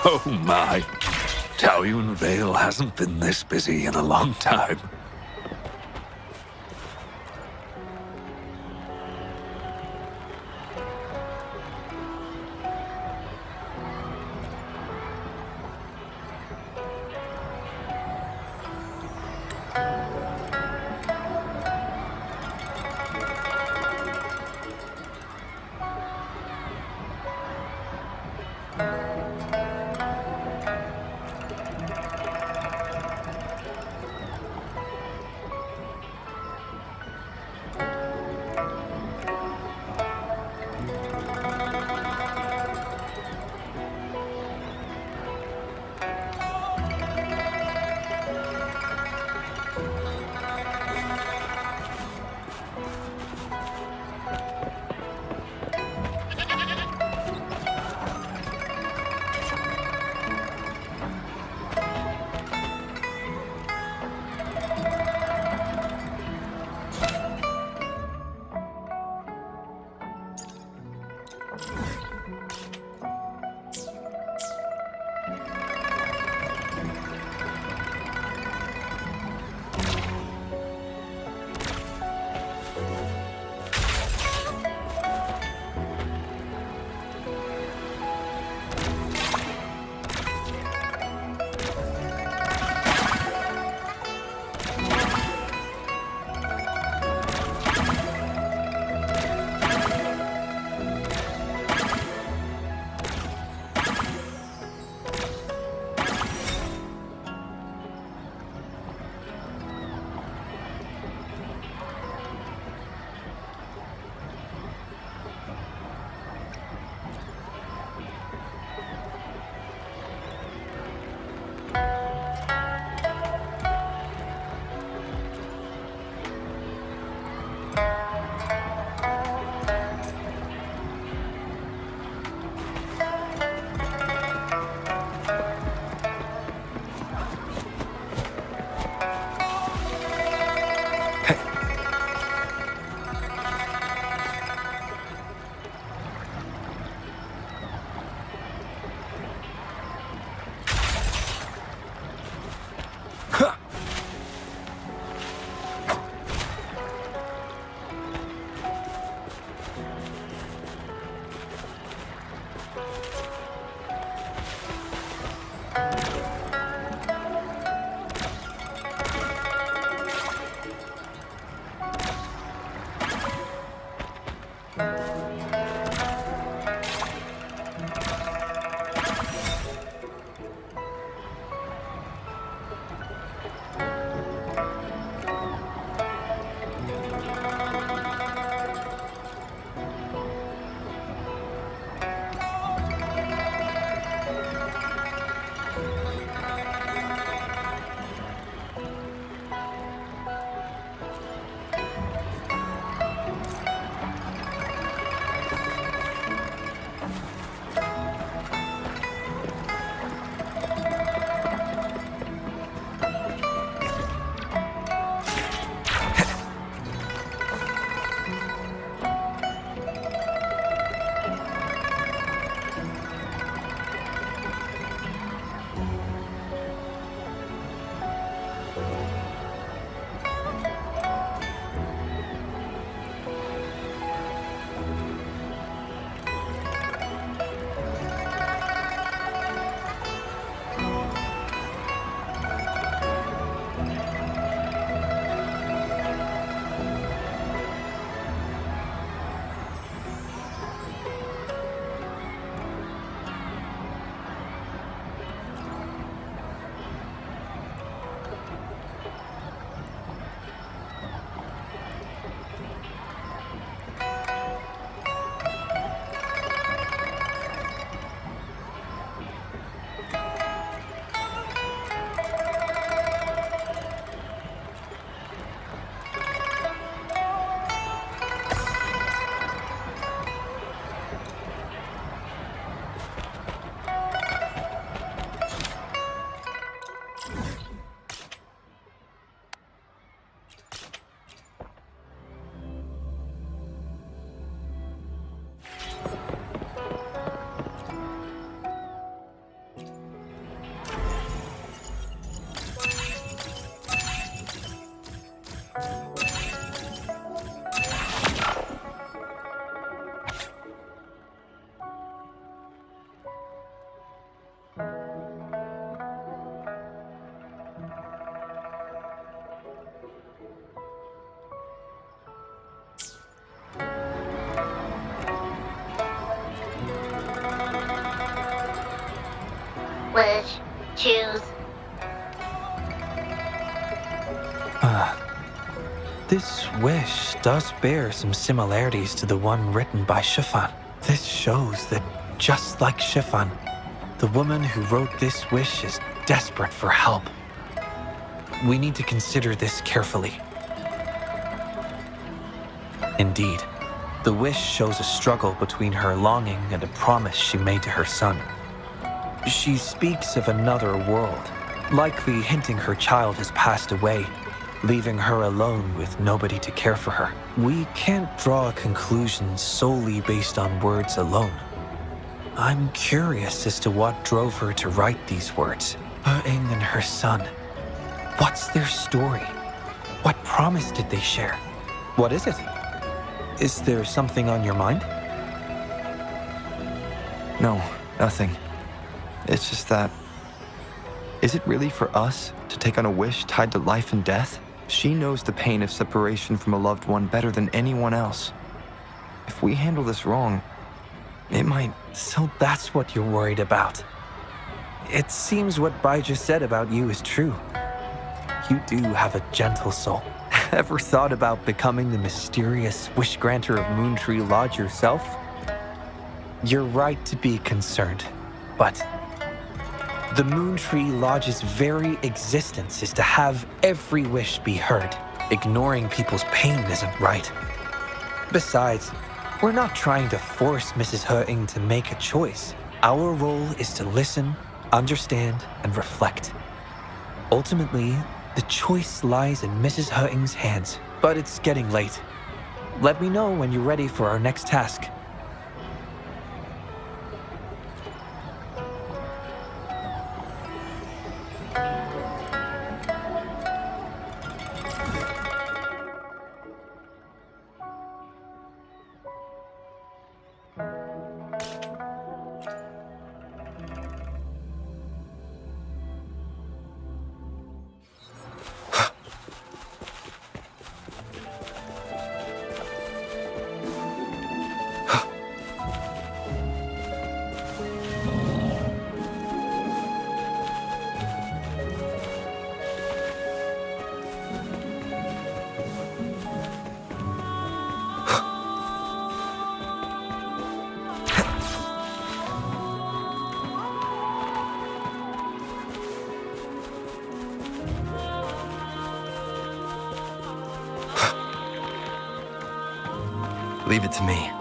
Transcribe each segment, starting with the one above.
Oh my. Taoyuan Vale hasn't been this busy in a long time. Choose. This wish does bear some similarities to the one written by Shifan. This shows that, just like Shifan, the woman who wrote this wish is desperate for help. We need to consider this carefully. Indeed, the wish shows a struggle between her longing and a promise she made to her son. She speaks of another world, likely hinting her child has passed away, leaving her alone with nobody to care for her. We can't draw conclusions solely based on words alone. I'm curious as to what drove her to write these words. Wuthering and her son. What's their story? What promise did they share? What is it? Is there something on your mind? No, nothing. It's just that... Is it really for us to take on a wish tied to life and death? She knows the pain of separation from a loved one better than anyone else. If we handle this wrong, it might... So that's what you're worried about. It seems what Bai just said about you is true. You do have a gentle soul. Ever thought about becoming the mysterious wish granter of Moontree Lodge yourself? You're right to be concerned, but the Moontree Lodge's very existence is to have every wish be heard. Ignoring people's pain isn't right. Besides, we're not trying to force Mrs. Wuthering to make a choice. Our role is to listen, understand, and reflect. Ultimately, the choice lies in Mrs. Wuthering's hands, but it's getting late. Let me know when you're ready for our next task. Leave it to me.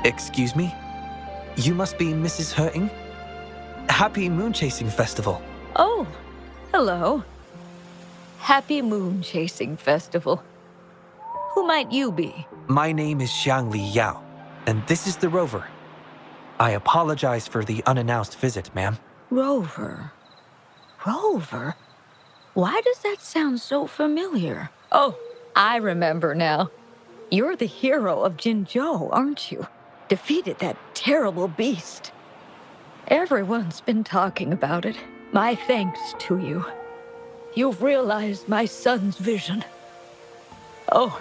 Excuse me? You must be Mrs. Wuthering? Happy Moon Chasing Festival. Oh, hello. Happy Moon Chasing Festival. Who might you be? My name is Xiangli Yao, and this is the Rover. I apologize for the unannounced visit, ma'am. Rover. Rover? Why does that sound so familiar? Oh, I remember now. You're the hero of Jinzhou, aren't you? Defeated that terrible beast. Everyone's been talking about it. My thanks to you. You've realized my son's vision. Oh,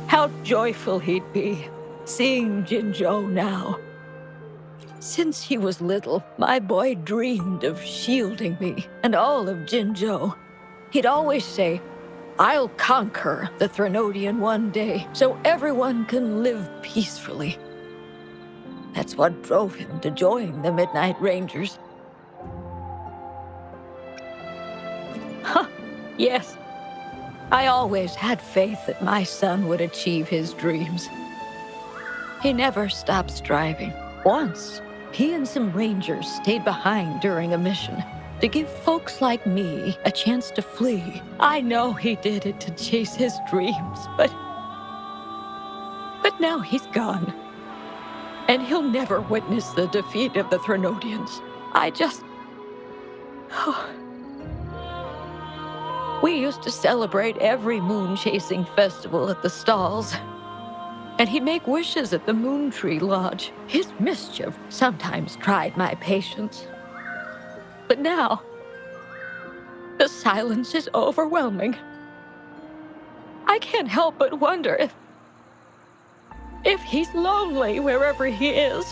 how joyful he'd be, seeing Jinzhou now. Since he was little, my boy dreamed of shielding me and all of Jinzhou. He'd always say, "I'll conquer the Threnodian one day, so everyone can live peacefully." That's what drove him to join the Midnight Rangers. Huh, yes. I always had faith that my son would achieve his dreams. He never stopped striving. Once, he and some rangers stayed behind during a mission to give folks like me a chance to flee. I know he did it to chase his dreams, but now he's gone. And he'll never witness the defeat of the Threnodians. We used to celebrate every moon-chasing festival at the stalls. And he'd make wishes at the Moon Tree Lodge. His mischief sometimes tried my patience. But now, the silence is overwhelming. I can't help but wonder if he's lonely wherever he is.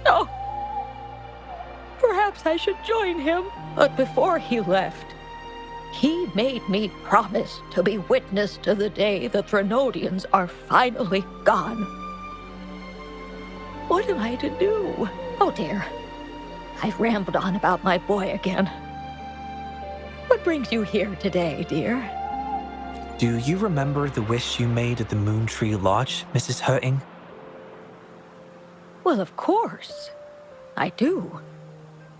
Oh, perhaps I should join him. But before he left, he made me promise to be witness to the day the Threnodians are finally gone. What am I to do? Oh dear, I've rambled on about my boy again. What brings you here today, dear? Do you remember the wish you made at the Moon Tree Lodge, Mrs. Hurting? Well, of course, I do.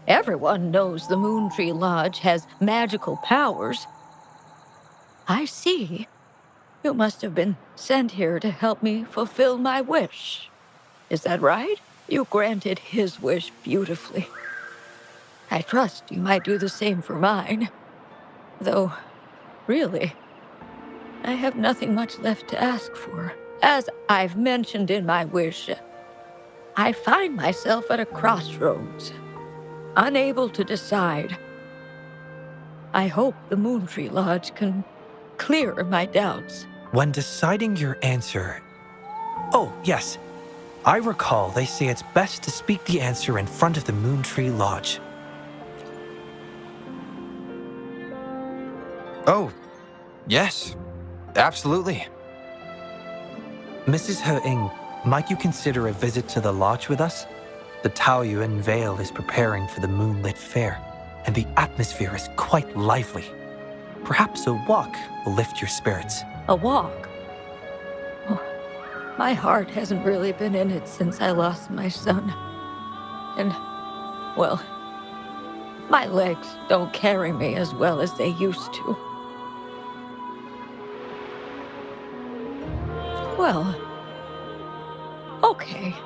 Everyone knows the Moon Tree Lodge has magical powers. I see. You must have been sent here to help me fulfill my wish. Is that right? You granted his wish beautifully. I trust you might do the same for mine. Though, really, I have nothing much left to ask for. As I've mentioned in my wish, I find myself at a crossroads, unable to decide. I hope the Moon Tree Lodge can clear my doubts. When deciding your answer... Oh, yes. I recall they say it's best to speak the answer in front of the Moon Tree Lodge. Oh, yes. Absolutely. Mrs. Hurting, might you consider a visit to the lodge with us? The Taoyuan Vale is preparing for the moonlit fair, and the atmosphere is quite lively. Perhaps a walk will lift your spirits. A walk? Oh, my heart hasn't really been in it since I lost my son. And, well, my legs don't carry me as well as they used to. Well, okay.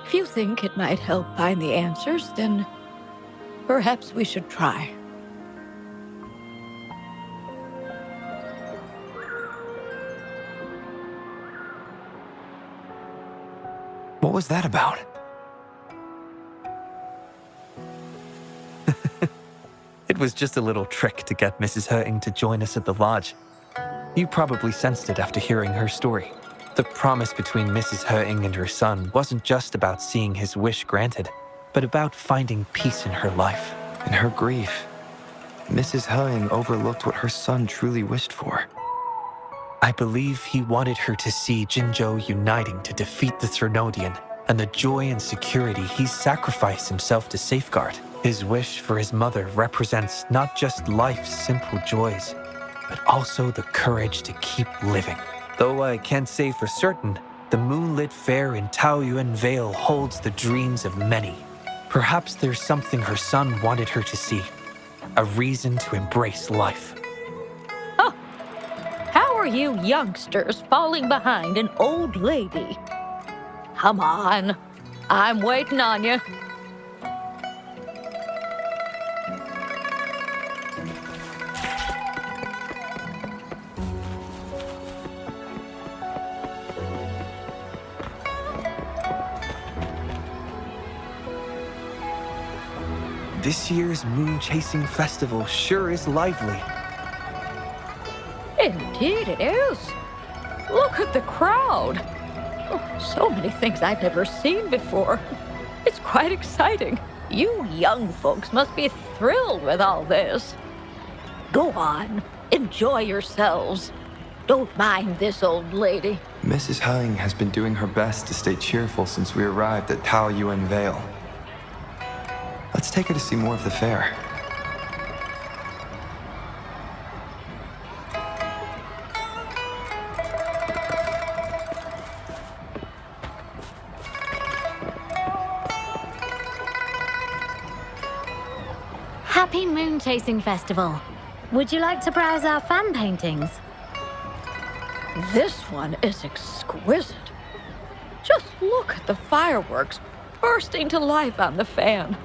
If you think it might help find the answers, then perhaps we should try. What was that about? It was just a little trick to get Mrs. Hurting to join us at the lodge. You probably sensed it after hearing her story. The promise between Mrs. Hurting and her son wasn't just about seeing his wish granted, but about finding peace in her life. In her grief, Mrs. Hurting overlooked what her son truly wished for. I believe he wanted her to see Jinzhou uniting to defeat the Threnodian, and the joy and security he sacrificed himself to safeguard. His wish for his mother represents not just life's simple joys, but also the courage to keep living. Though I can't say for certain, the moonlit fair in Taoyuan Vale holds the dreams of many. Perhaps there's something her son wanted her to see, a reason to embrace life. Oh, how are you youngsters falling behind an old lady? Come on, I'm waiting on you. This year's moon chasing festival sure is lively. Indeed it is. Look at the crowd. Oh, so many things I've never seen before. It's quite exciting. You young folks must be thrilled with all this. Go on, enjoy yourselves. Don't mind this old lady. Mrs. Hurting has been doing her best to stay cheerful since we arrived at Taoyuan Vale. Let's take her to see more of the fair. Happy Moon Chasing Festival. Would you like to browse our fan paintings? This one is exquisite. Just look at the fireworks bursting to life on the fan.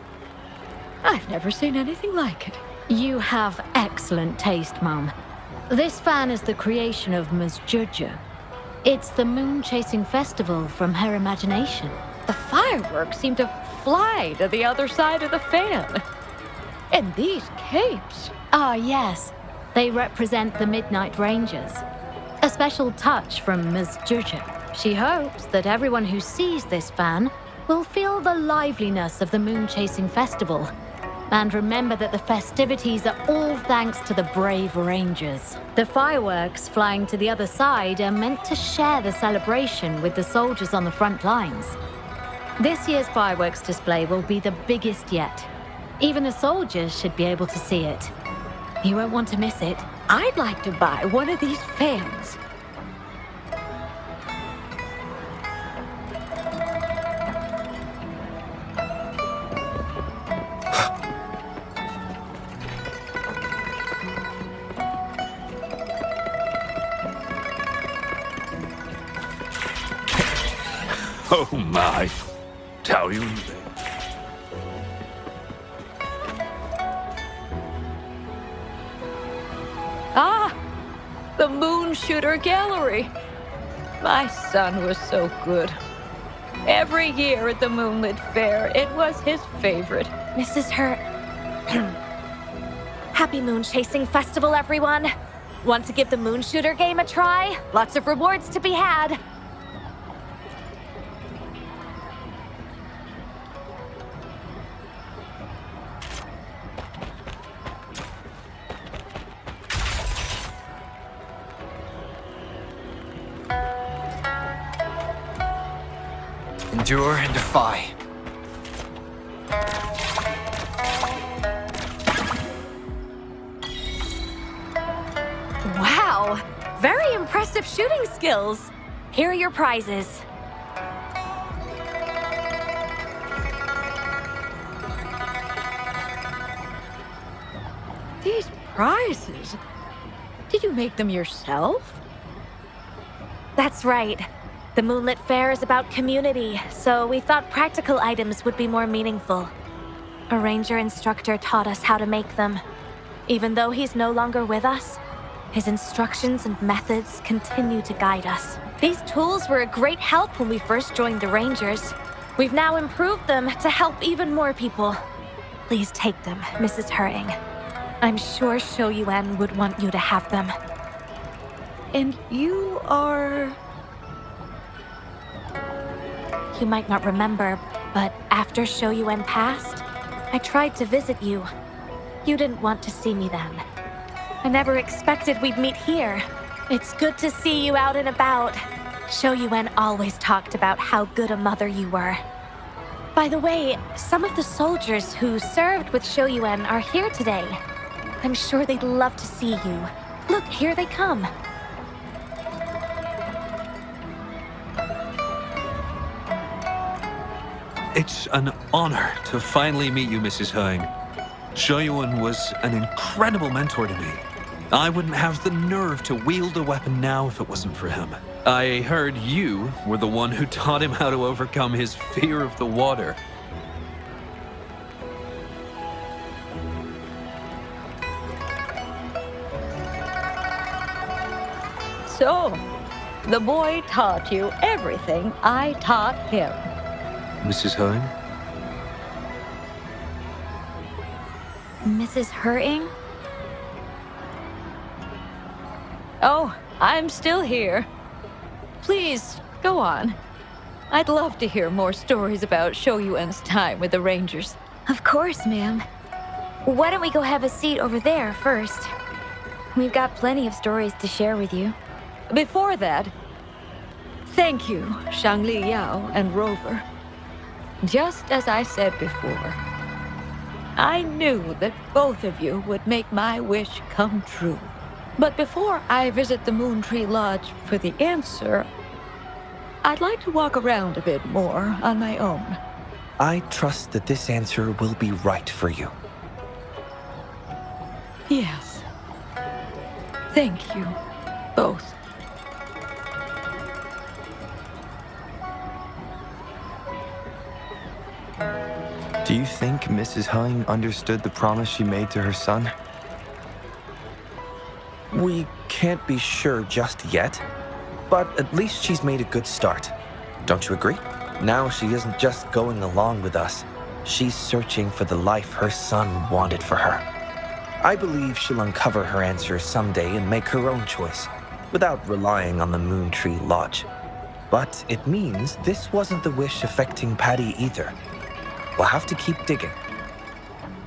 I've never seen anything like it. You have excellent taste, Mom. This fan is the creation of Ms. Juja. It's the Moon Chasing Festival from her imagination. The fireworks seem to fly to the other side of the fan. And these capes. Ah, yes. They represent the Midnight Rangers. A special touch from Ms. Juja. She hopes that everyone who sees this fan will feel the liveliness of the Moon Chasing Festival. And remember that the festivities are all thanks to the brave Rangers. The fireworks flying to the other side are meant to share the celebration with the soldiers on the front lines. This year's fireworks display will be the biggest yet. Even the soldiers should be able to see it. You won't want to miss it. I'd like to buy one of these fans. Oh my. Tao Yun. Ah, the Moon Shooter Gallery. My son was so good. Every year at the Moonlit Fair, it was his favorite. Mrs. Hurt. Happy Moon Chasing Festival, everyone. Want to give the Moon Shooter game a try? Lots of rewards to be had. Endure and defy. Wow, very impressive shooting skills. Here are your prizes. These prizes? Did you make them yourself? That's right. The Moonlit Fair is about community, so we thought practical items would be more meaningful. A ranger instructor taught us how to make them. Even though he's no longer with us, his instructions and methods continue to guide us. These tools were a great help when we first joined the Rangers. We've now improved them to help even more people. Please take them, Mrs. Hurting. I'm sure Shou Yuan would want you to have them. And you are... You might not remember, but after Shou Yuan passed, I tried to visit you. You didn't want to see me then. I never expected we'd meet here. It's good to see you out and about. Shou Yuan always talked about how good a mother you were. By the way, some of the soldiers who served with Shou Yuan are here today. I'm sure they'd love to see you. Look, here they come. It's an honor to finally meet you, Mrs. Heng. Shou Yuan was an incredible mentor to me. I wouldn't have the nerve to wield a weapon now if it wasn't for him. I heard you were the one who taught him how to overcome his fear of the water. So, the boy taught you everything I taught him. Mrs. Heng? Mrs. Hurting? Oh, I'm still here. Please, go on. I'd love to hear more stories about Shou Yuan's time with the Rangers. Of course, ma'am. Why don't we go have a seat over there first? We've got plenty of stories to share with you. Before that, thank you, Shangli Yao and Rover. Just as I said before, I knew that both of you would make my wish come true. But before I visit the Moon Tree Lodge for the answer, I'd like to walk around a bit more on my own. I trust that this answer will be right for you. Yes. Thank you, both. Do you think Mrs. Hung understood the promise she made to her son? We can't be sure just yet, but at least she's made a good start. Don't you agree? Now she isn't just going along with us. She's searching for the life her son wanted for her. I believe she'll uncover her answers someday and make her own choice, without relying on the Moon Tree Lodge. But it means this wasn't the wish affecting Patty either. We'll have to keep digging.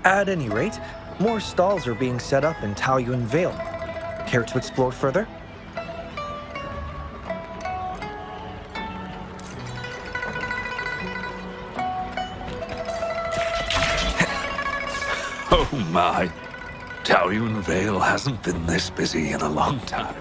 At any rate, more stalls are being set up in Taoyuan Vale. Care to explore further? Oh my. Taoyuan Vale hasn't been this busy in a long time.